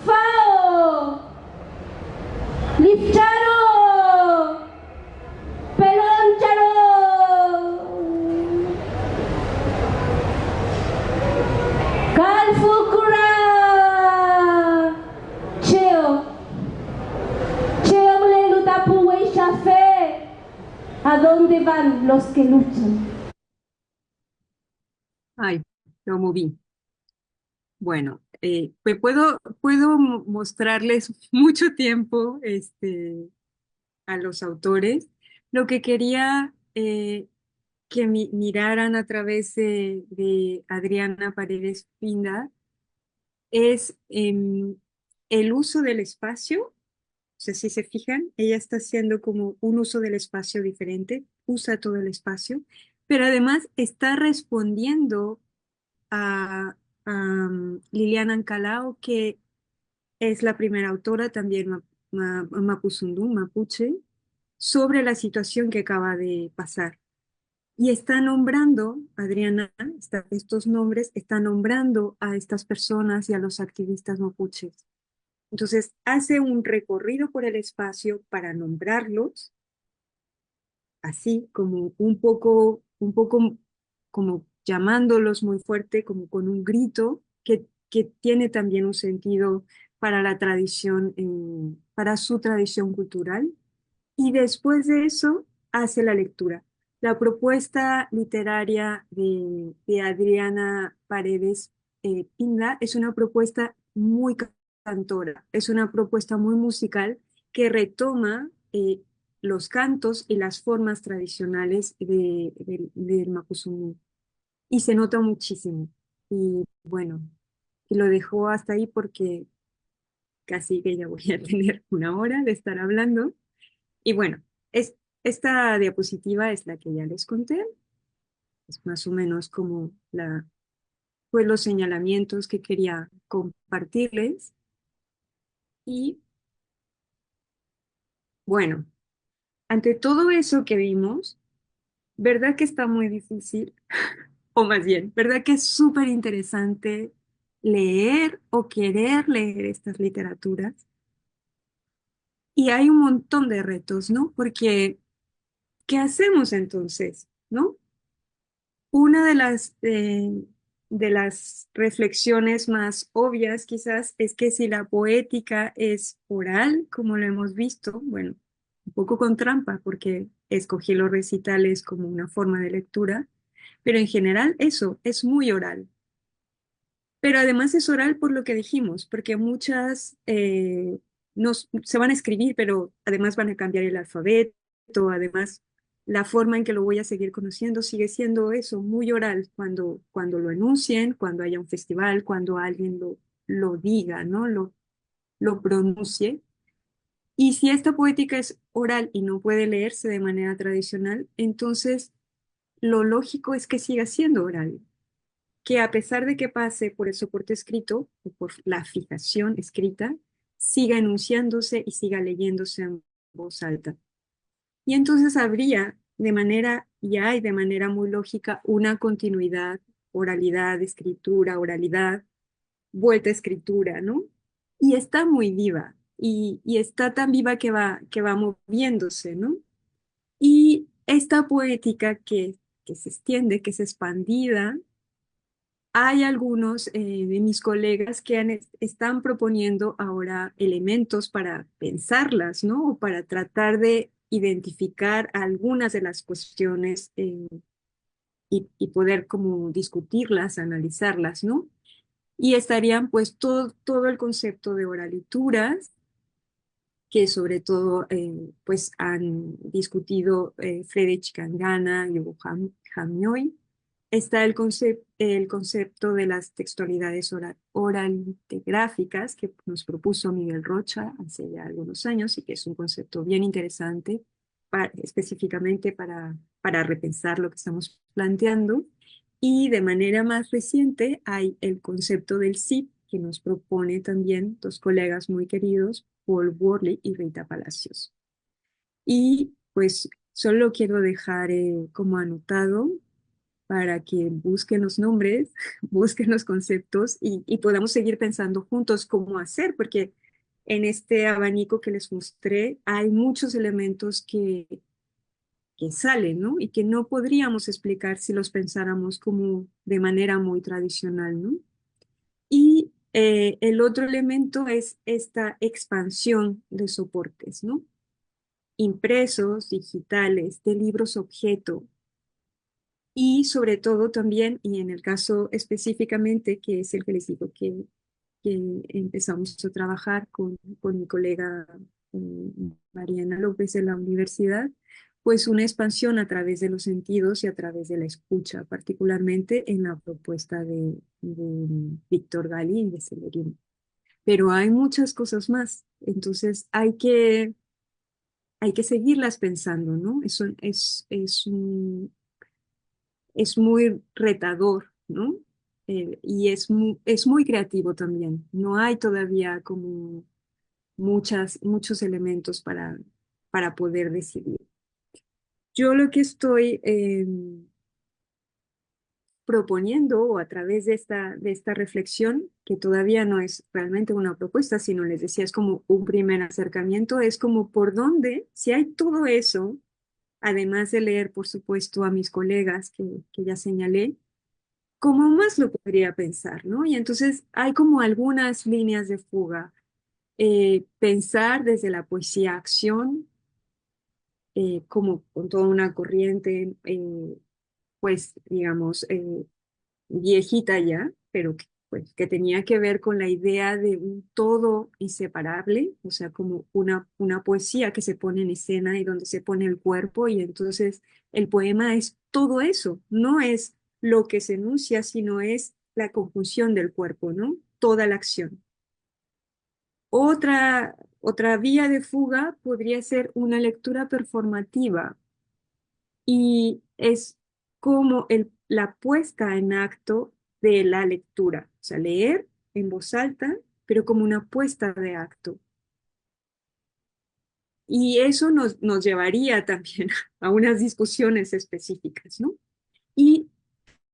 Speaker 11: Fao, Lifcharo, Peloncharo, Calfucura, Cheomle Lutapu Chafé, ¿a dónde van los que luchan?
Speaker 1: Ay, lo moví. Bueno, pues puedo mostrarles mucho tiempo a los autores. Lo que quería que miraran a través de Adriana Paredes Pinda es el uso del espacio. O sea, si se fijan, ella está haciendo como un uso del espacio diferente, usa todo el espacio, pero además está respondiendo a Liliana Ancalao, que es la primera autora también mapuzungún, mapuche, sobre la situación que acaba de pasar. Y está nombrando, Adriana, estos nombres, está nombrando a estas personas y a los activistas mapuches. Entonces, hace un recorrido por el espacio para nombrarlos, así como un poco como llamándolos muy fuerte, como con un grito que tiene también un sentido para la tradición, para su tradición cultural. Y después de eso, hace la lectura. La propuesta literaria de Adriana Paredes Pinda es una propuesta muy cantora, es una propuesta muy musical que retoma los cantos y las formas tradicionales del Mapuzungún. Y se nota muchísimo. Y bueno, y lo dejo hasta ahí porque casi que ya voy a tener una hora de estar hablando. Y bueno, esta diapositiva es la que ya les conté. Es más o menos como pues los señalamientos que quería compartirles. Y bueno, ante todo eso que vimos, ¿verdad que está muy difícil? O más bien, ¿verdad que es súper interesante leer o querer leer estas literaturas? Y hay un montón de retos, ¿no? Porque, ¿qué hacemos entonces? ¿No? Una de las reflexiones más obvias quizás es que si la poética es oral, como lo hemos visto, bueno, un poco con trampa porque escogí los recitales como una forma de lectura, pero en general eso es muy oral. Pero además es oral por lo que dijimos, porque muchas se van a escribir, pero además van a cambiar el alfabeto, además la forma en que lo voy a seguir conociendo sigue siendo eso, muy oral, cuando lo enuncien, cuando haya un festival, cuando alguien lo diga, ¿no? Lo pronuncie. Y si esta poética es oral y no puede leerse de manera tradicional, entonces lo lógico es que siga siendo oral, que a pesar de que pase por el soporte escrito o por la fijación escrita, siga enunciándose y siga leyéndose en voz alta. Y entonces habría y hay de manera muy lógica una continuidad, oralidad, escritura, oralidad, vuelta a escritura, ¿no? Y está muy viva, y está tan viva que va moviéndose, ¿no? Y esta poética que se extiende, que es expandida, hay algunos de mis colegas que están proponiendo ahora elementos para pensarlas, ¿no? O para tratar de identificar algunas de las cuestiones y poder como discutirlas, analizarlas, ¿no? Y estarían pues todo el concepto de oralituras, que sobre todo pues han discutido Friedrich Kangana y Hugo Jamioy. Está el concepto de las textualidades oralintegráficas que nos propuso Miguel Rocha hace ya algunos años y que es un concepto bien interesante específicamente para repensar lo que estamos planteando. Y de manera más reciente hay el concepto del SIP que nos propone también dos colegas muy queridos, Paul Worley y Rita Palacios. Y pues solo quiero dejar como anotado para que busquen los nombres, busquen los conceptos y podamos seguir pensando juntos cómo hacer, porque en este abanico que les mostré hay muchos elementos que salen, ¿no? Y que no podríamos explicar si los pensáramos como de manera muy tradicional, ¿no? Y el otro elemento es esta expansión de soportes, ¿no? Impresos, digitales, de libros objeto, y sobre todo también, y en el caso específicamente, que es el que les digo que empezamos a trabajar con mi colega Mariana López de la universidad, pues una expansión a través de los sentidos y a través de la escucha, particularmente en la propuesta de Víctor Gali y de Celerino. Pero hay muchas cosas más, entonces hay que seguirlas pensando, ¿no? Es muy retador, ¿no? Y es muy creativo también. No hay todavía como muchos elementos para poder decidir. Yo lo que estoy proponiendo, o a través de esta reflexión, que todavía no es realmente una propuesta, sino les decía, es como un primer acercamiento, es como por dónde, si hay todo eso, además de leer, por supuesto, a mis colegas que ya señalé, ¿cómo más lo podría pensar, no? Y entonces hay como algunas líneas de fuga. Pensar desde la poesía-acción, como con toda una corriente, pues, digamos, viejita ya, pero pues, que tenía que ver con la idea de un todo inseparable, o sea, como una poesía que se pone en escena y donde se pone el cuerpo, y entonces el poema es todo eso, no es lo que se enuncia, sino es la conjunción del cuerpo, ¿no? Toda la acción. Otra vía de fuga podría ser una lectura performativa, y es como la puesta en acto de la lectura, o sea, leer en voz alta, pero como una puesta de acto. Y eso nos llevaría también a unas discusiones específicas, ¿no? Y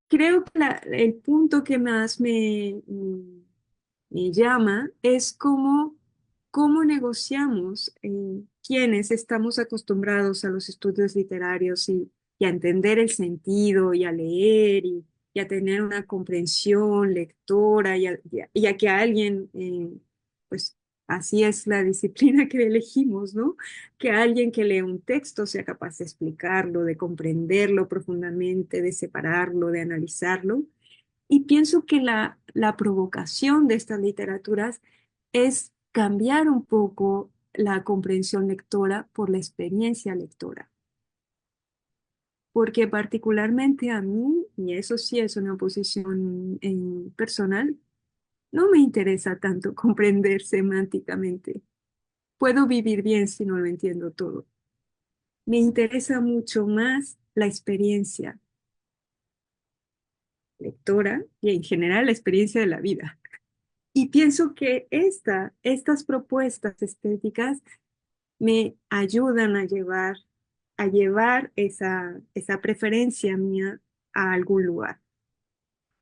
Speaker 1: creo que el punto que más me llama es cómo negociamos quienes estamos acostumbrados a los estudios literarios y a entender el sentido y a leer y a tener una comprensión lectora y a que alguien, pues así es la disciplina que elegimos, ¿no? Que alguien que lee un texto sea capaz de explicarlo, de comprenderlo profundamente, de separarlo, de analizarlo. Y pienso que la provocación de estas literaturas es cambiar un poco la comprensión lectora por la experiencia lectora. Porque particularmente a mí, y eso sí es una posición personal, no me interesa tanto comprender semánticamente. Puedo vivir bien si no lo entiendo todo. Me interesa mucho más la experiencia lectora y en general la experiencia de la vida. Y pienso que estas propuestas estéticas me ayudan a llevar esa preferencia mía a algún lugar.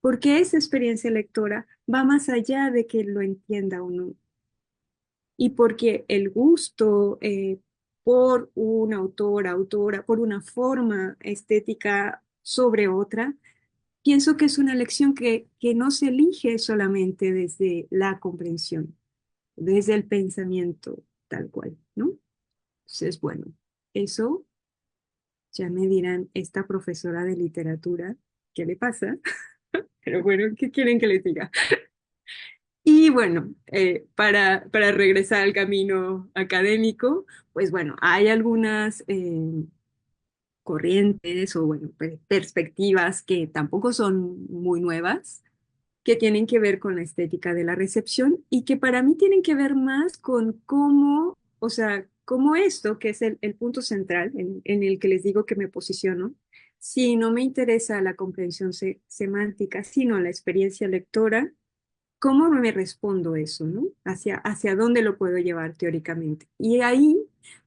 Speaker 1: Porque esa experiencia lectora va más allá de que lo entienda o no. Y porque el gusto por un autora, por una forma estética sobre otra, pienso que es una elección que no se elige solamente desde la comprensión, desde el pensamiento tal cual, ¿no? Entonces, bueno, eso ya me dirán, esta profesora de literatura, ¿qué le pasa? Pero bueno, ¿qué quieren que les diga? Y bueno, para regresar al camino académico, pues bueno, hay algunas corrientes o bueno, perspectivas que tampoco son muy nuevas, que tienen que ver con la estética de la recepción y que para mí tienen que ver más con cómo, o sea, cómo esto, que es el punto central en el que les digo que me posiciono, si no me interesa la comprensión semántica, sino la experiencia lectora, ¿cómo me respondo eso, no? Hacia dónde lo puedo llevar teóricamente. Y ahí,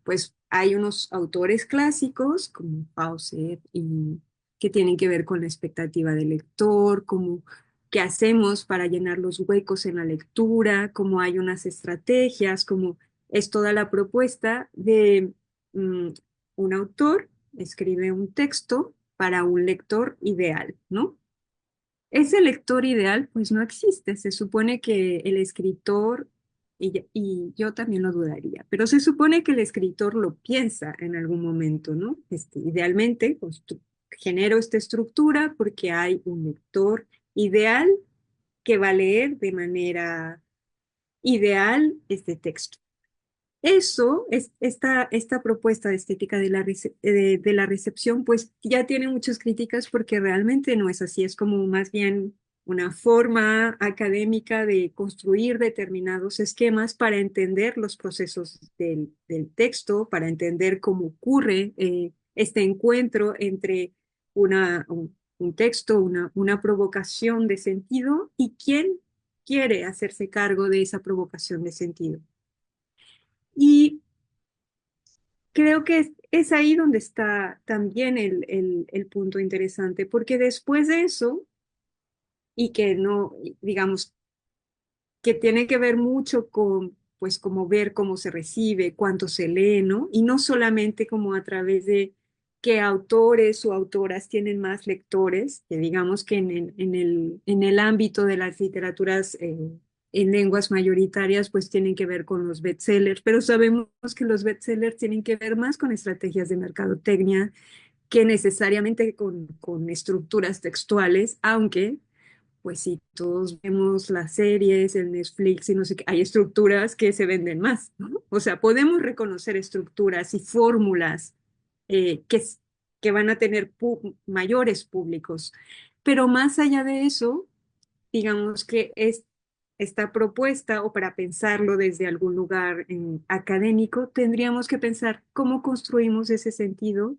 Speaker 1: pues, hay unos autores clásicos como Fawcett y que tienen que ver con la expectativa del lector, como qué hacemos para llenar los huecos en la lectura, cómo hay unas estrategias, como es toda la propuesta de mm, un autor escribe un texto para un lector ideal, ¿no? Ese lector ideal, pues no existe. Se supone que el escritor, y yo también lo dudaría, pero se supone que el escritor lo piensa en algún momento, ¿no? Idealmente, genero esta estructura porque hay un lector ideal que va a leer de manera ideal este texto. Eso, esta propuesta de estética de de la recepción, pues ya tiene muchas críticas porque realmente no es así, es como más bien una forma académica de construir determinados esquemas para entender los procesos del texto, para entender cómo ocurre este encuentro entre un texto, una provocación de sentido y quién quiere hacerse cargo de esa provocación de sentido. Y creo que es ahí donde está también el punto interesante, porque después de eso, y que no, digamos, que tiene que ver mucho con, pues, como ver cómo se recibe, cuánto se lee, ¿no? Y no solamente como a través de qué autores o autoras tienen más lectores, que digamos que en el ámbito de las literaturas en lenguas mayoritarias, pues tienen que ver con los bestsellers, pero sabemos que los bestsellers tienen que ver más con estrategias de mercadotecnia que necesariamente con estructuras textuales, aunque pues si todos vemos las series, el Netflix y no sé qué, hay estructuras que se venden más, ¿no? O sea, podemos reconocer estructuras y fórmulas eh, que, s- que van a tener mayores públicos. Pero más allá de eso, digamos que es esta propuesta, o para pensarlo desde algún lugar académico, tendríamos que pensar cómo construimos ese sentido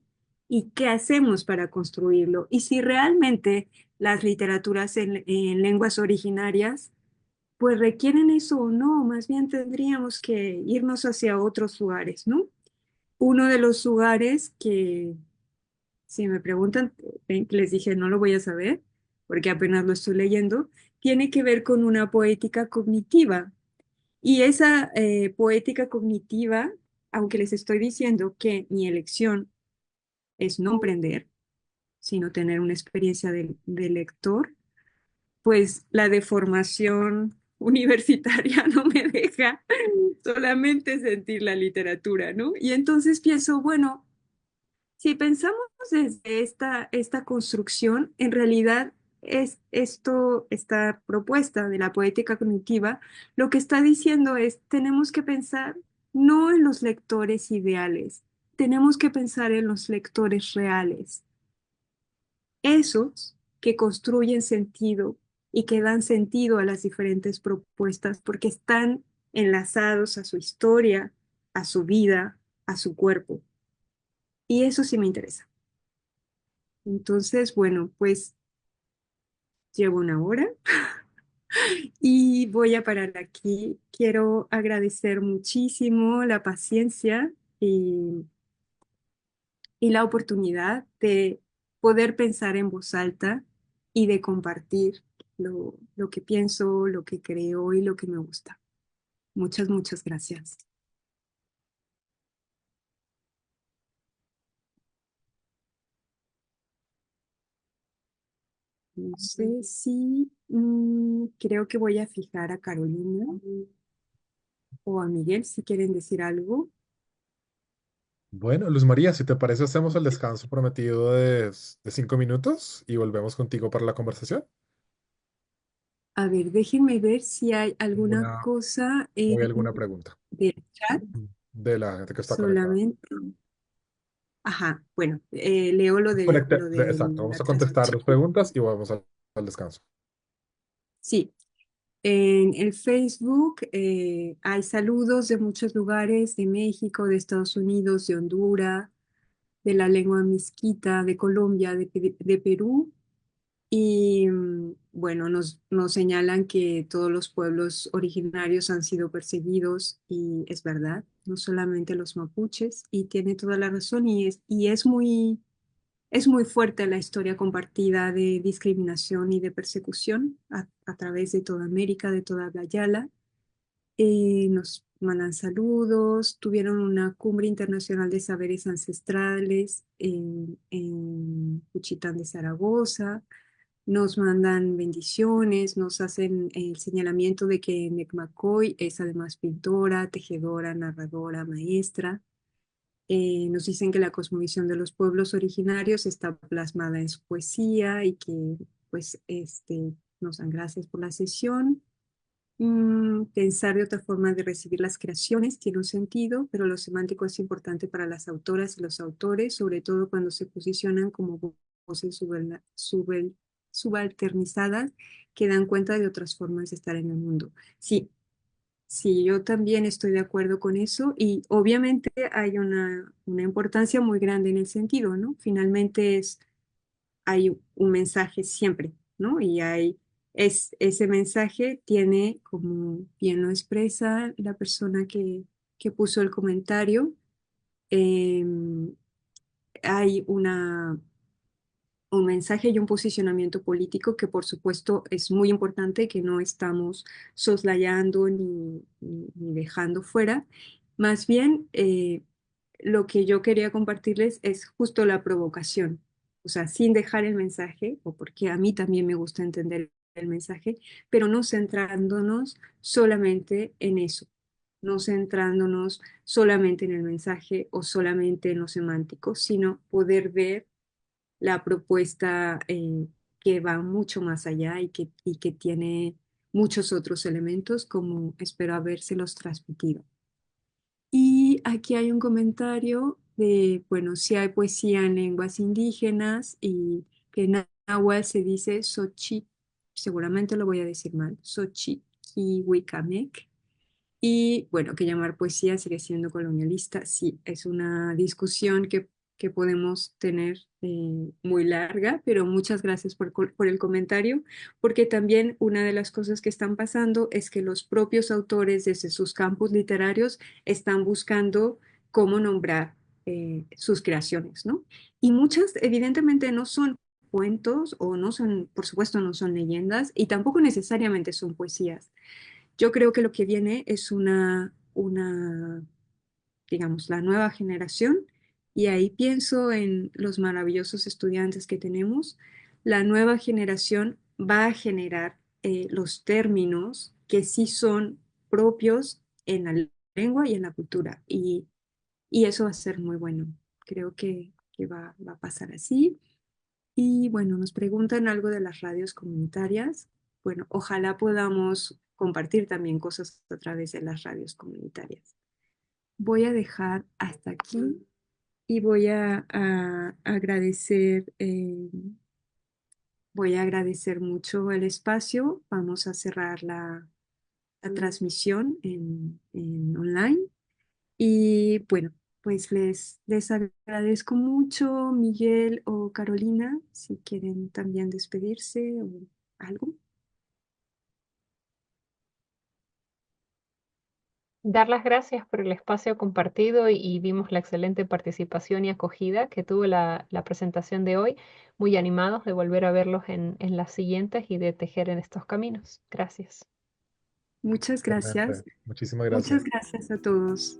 Speaker 1: y qué hacemos para construirlo. Y si realmente las literaturas en lenguas originarias, pues requieren eso o no, más bien tendríamos que irnos hacia otros lugares, ¿no? Uno de los lugares que, si me preguntan, ven que les dije no lo voy a saber, porque apenas lo estoy leyendo, tiene que ver con una poética cognitiva. Y esa poética cognitiva, aunque les estoy diciendo que mi elección es no aprender, sino tener una experiencia de lector, pues la deformación universitaria no me deja solamente sentir la literatura, ¿no? Y entonces pienso, bueno, si pensamos desde esta construcción, en realidad esta propuesta de la poética cognitiva, lo que está diciendo es, tenemos que pensar no en los lectores ideales, tenemos que pensar en los lectores reales, esos que construyen sentido y que dan sentido a las diferentes propuestas porque están enlazados a su historia, a su vida, a su cuerpo. Y eso sí me interesa. Entonces, bueno, pues llevo una hora y voy a parar aquí. Quiero agradecer muchísimo la paciencia y la oportunidad de poder pensar en voz alta y de compartir lo que pienso, lo que creo y lo que me gusta. Muchas, muchas gracias. No sé si creo que voy a fijar a Carolina o a Miguel si quieren decir algo.
Speaker 2: Bueno, Luz María, si te parece, hacemos el descanso prometido de 5 minutos y volvemos contigo para la conversación.
Speaker 1: A ver, déjenme ver si hay alguna
Speaker 2: ¿Alguna,
Speaker 1: cosa
Speaker 2: ¿Hay alguna pregunta
Speaker 1: del chat
Speaker 2: de la gente que está conectada?
Speaker 1: solamente. Ajá, bueno, leo lo de
Speaker 2: Exacto, vamos
Speaker 1: la
Speaker 2: a contestar
Speaker 1: transmisión.
Speaker 2: dos preguntas y vamos al descanso.
Speaker 1: Sí, en el Facebook hay saludos de muchos lugares, de México, de Estados Unidos, de Honduras, de la lengua misquita, de Colombia, de Perú. Y bueno, nos señalan que todos los pueblos originarios han sido perseguidos y es verdad, no solamente los mapuches, y tiene toda la razón es muy fuerte la historia compartida de discriminación y de persecución a través de toda América, de toda Yala. Nos mandan saludos, tuvieron una cumbre internacional de saberes ancestrales en Juchitán de Zaragoza, nos mandan bendiciones, nos hacen el señalamiento de que Necmacoy es además pintora, tejedora, narradora, maestra. Nos dicen que la cosmovisión de los pueblos originarios está plasmada en su poesía y que pues nos dan gracias por la sesión. Pensar de otra forma de recibir las creaciones tiene un sentido, pero lo semántico es importante para las autoras y los autores, sobre todo cuando se posicionan como voces subalternizadas que dan cuenta de otras formas de estar en el mundo. Sí, sí, yo también estoy de acuerdo con eso y obviamente hay una importancia muy grande en el sentido, ¿no? Finalmente hay un mensaje siempre, ¿no? Ese mensaje tiene, como bien lo expresa la persona que puso el comentario, em, hay un mensaje y un posicionamiento político que por supuesto es muy importante, que no estamos soslayando ni dejando fuera. Más bien, lo que yo quería compartirles es justo la provocación, o sea, sin dejar el mensaje, o porque a mí también me gusta entender el mensaje, pero no centrándonos solamente en eso, no centrándonos solamente en el mensaje o solamente en lo semántico, sino poder ver la propuesta que va mucho más allá y que tiene muchos otros elementos, como espero habérselos transmitido. Y aquí hay un comentario de, bueno, si hay poesía en lenguas indígenas y que en náhuatl se dice Xochi, seguramente lo voy a decir mal, Xochiquihuicamec, y bueno, que llamar poesía sigue siendo colonialista. Sí, es una discusión que podemos tener muy larga, pero muchas gracias por el comentario, porque también una de las cosas que están pasando es que los propios autores desde sus campos literarios están buscando cómo nombrar sus creaciones, ¿no? Y muchas evidentemente no son cuentos o no son, por supuesto, no son leyendas y tampoco necesariamente son poesías. Yo creo que lo que viene es digamos, la nueva generación, y ahí pienso en los maravillosos estudiantes que tenemos. La nueva generación va a generar los términos que sí son propios en la lengua y en la cultura, y eso va a ser muy bueno. Creo que va a pasar así. Y bueno, nos preguntan algo de las radios comunitarias. Bueno, ojalá podamos compartir también cosas a través de las radios comunitarias. Voy a dejar hasta aquí y a agradecer, voy a agradecer mucho el espacio. Vamos a cerrar la transmisión en online. Y bueno, pues les agradezco mucho, Miguel o Carolina, si quieren también despedirse o algo.
Speaker 3: Dar las gracias por el espacio compartido y vimos la excelente participación y acogida que tuvo la presentación de hoy. Muy animados de volver a verlos en las siguientes y de tejer en estos caminos. Gracias.
Speaker 1: Muchas gracias.
Speaker 2: Excelente. Muchísimas
Speaker 1: Muchas
Speaker 2: gracias.
Speaker 1: gracias a todos.